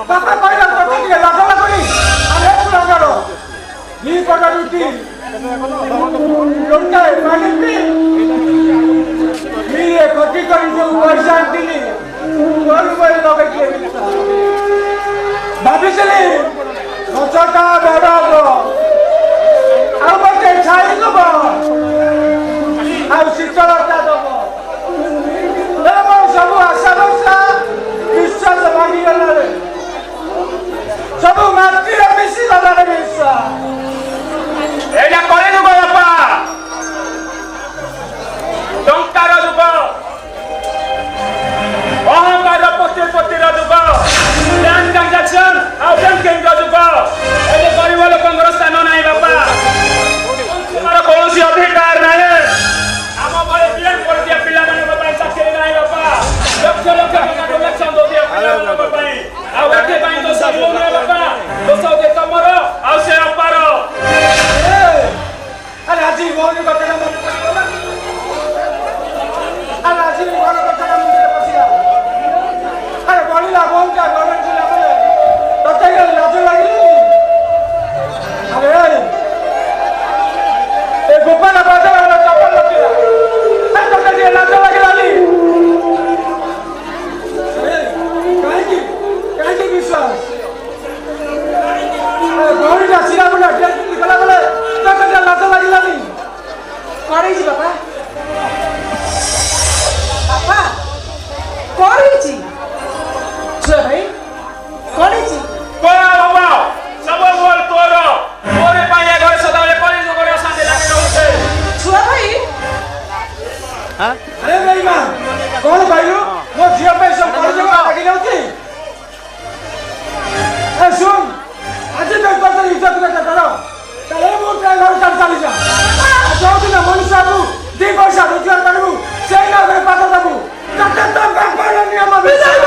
बापा पहिला तो के लागला कोनी अरे लगारो नी पटा रुटी लोटा मानिती नी कोटी करी जो पैसा दिली कोन कोई लगे के भाबिसले छोटा बड़ा अब के छाई दब आ शीतलता दब सब आशा भरोसा विश्वास भांगी गला सब माटी मिशी गला विश्वास एटा करे दुब बापा टंकार दुब अहंकार पति दुब बैंक ट्रांजेक्शन आ बैंकिंग दुब ए गरीब लोकंर स्थान नाही बापा तुम्हारा कौन अधिकार नाही आम बड़े बीएड कर दिया पिला माने चाकरी नाही बापा लक्ष लक्ष टका कलेक्शन दो दिया पिला माने आ एके पाई तो सब लोग ने बापा तो सब के तमर आ से अपार अरे आजी मोनी कथा मन पड़िला अरे आजी मोनी कथा मन पड़िला अरे बड़िला बोल का गवर्नमेंट जिला बोले तते लाज लागिली अरे ए गोपाल बाजार वाला चप्पल लगिला ए तते जे लाज लागिलाली काहे विश्वास गौरी ना सिरा मुंडा टेस्ट निकला बोले तते लाज लागिलाली करे जी बापा बापा करे जी छे भाई करे जी कोया बाबा सब बोल तोरो तोरे पाए घर सदाले करे जो करे शांति लागे रहउछे छुआ भाई हां अरे भाई मां कौन भाईलो मो झिया पे सब कर जो लागी रहउछी ए सुन आज तो कर इज्जत के करो तले मो के घर चल चली जा जाऊ दिन मनुष्य को दी पैसा रोजगार करबू सेई ना में पाता दबू तते तो व्यापार नियम विजय